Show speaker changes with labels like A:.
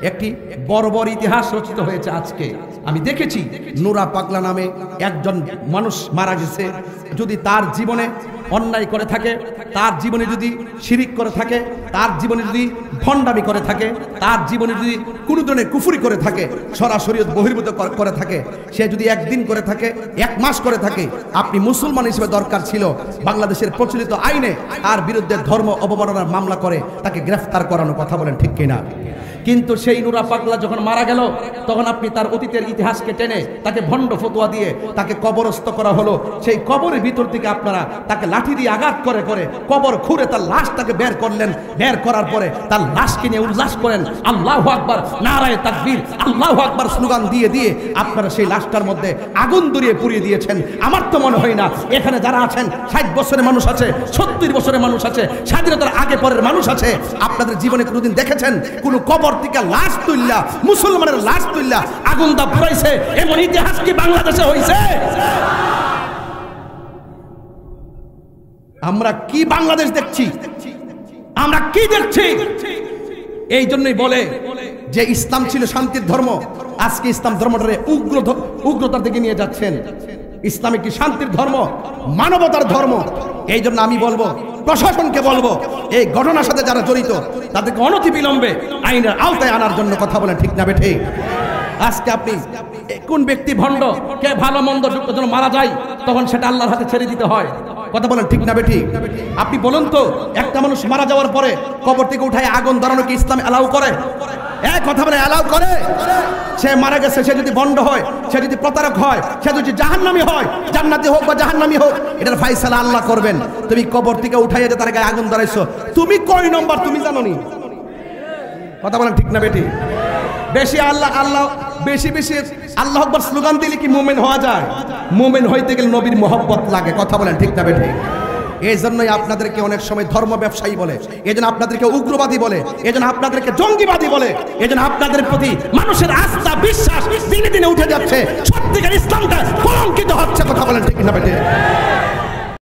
A: একটি বর্বর ইতিহাস রচিত হয়েছে আজকে। আমি দেখেছি নুরা পাগলা নামে একজন মানুষ মারা গেছে। যদি তার জীবনে অন্যায় করে থাকে, তার জীবনে যদি শিরিক করে থাকে, তার জীবনে যদি ভণ্ডামি করে থাকে, তার জীবনে যদি কোনো ধরনের কুফরি করে থাকে, সরাসরি বহির্ভূত করে থাকে, সে যদি একদিন করে থাকে, এক মাস করে থাকে, আপনি মুসলমান হিসেবে দরকার ছিল বাংলাদেশের প্রচলিত আইনে তার বিরুদ্ধে ধর্ম অবমাননার মামলা করে তাকে গ্রেফতার করানো। কথা বলেন ঠিক কিনা? কিন্তু সেই নুরা পাগলা যখন মারা গেল, তখন আপনি তার অতীতের ইতিহাসকে টেনে তাকে ভণ্ড ফতোয়া দিয়ে তাকে কবরস্থ করা হলো। সেই কবরের ভিতর থেকে আপনারা তাকে লাঠি দিয়ে আঘাত করে করে কবর খুঁড়ে তার লাশটাকে বের করলেন। বের করার পরে তার লাশকে নিয়ে উল্লাস করেন, আল্লাহু আকবার, নারায়ে তাকবীর, আল্লাহু আকবার স্লোগান দিয়ে দিয়ে আপনারা সেই লাশটার মধ্যে আগুন ধরিয়ে পুড়িয়ে দিয়েছেন। আমার তো মনে হয় না এখানে যারা আছেন 60 বছরের মানুষ আছে, 70 বছরের মানুষ আছে, স্বাধীনতার আগে পরের মানুষ আছে, আপনাদের জীবনে কোনোদিন দেখেছেন কোন কবর থেকে লাশ তুললা, মুসলমানের লাশ তুললা আগুন দা পুরাইছে? এমন ইতিহাস কি বাংলাদেশে হইছে? আমরা কি বাংলাদেশ দেখছি? আমরা কি দেখছি? এই জন্যই বলে যে ইসলাম ছিল শান্তির ধর্ম, আজকে ইসলাম ধর্মটারে উগ্রতার দিকে নিয়ে যাচ্ছেন। ইসলাম একটি শান্তির ধর্ম, মানবতার ধর্ম। এই জন্য আমি বলবো, প্রশাসনকে বলবো, এই ঘটনার সাথে যারা জড়িত তাদেরকে অনতিবিলম্বে আইনের আওতায় আনার জন্য। কথা বলেন ঠিক না বেঠিক? আজকে আপনি কোন ব্যক্তি ভণ্ড, কে ভালো মন্দ যখন মারা যায় তখন সেটা আল্লাহর হাতে ছেড়ে দিতে হয়। কথা বলেন ঠিক না বেঠিক? আপনি বলুন তো, একটা মানুষ মারা যাওয়ার পরে কবর থেকে উঠায় আগুন ধরানো কি ইসলাম অ্যালাউ করে? কথা বলে অ্যালাউ করে? সে মারা গেছে, সে যদি ভণ্ড হয়, সে যদি প্রতারক হয়, সে যদি জাহান্নামী হয়, জান্নাতি হোক বা জাহান্নামী হোক, এটার ফায়সালা আল্লাহ করবেন। তুমি কবর থেকে উঠাইয়া যে তার গায়ে আগুন ধরাইছো, তুমি কয় নম্বর তুমি জানো নি? কথা বলেন ঠিক না বেটি? বেশি আল্লাহ আল্লাহ বেশি বেশি আল্লাহ আকবার স্লোগান দিলে কি মুমিন হওয়া যায়? মুমিন হইতে গেলে নবীর মহব্বত লাগে। কথা বলেন ঠিক না বেটি? এই জন্যই আপনাদেরকে অনেক সময় ধর্ম ব্যবসায়ী বলে, এই জন্য আপনাদেরকে উগ্রবাদী বলে, এই জন্য আপনাদেরকে জঙ্গিবাদী বলে, এই জন্য আপনাদের প্রতি মানুষের আস্থা বিশ্বাস দিনে দিনে উঠে যাচ্ছে। সত্যিকার ইসলামটা কলঙ্কিত হচ্ছে। কথা বলেন ঠিক না বেটি?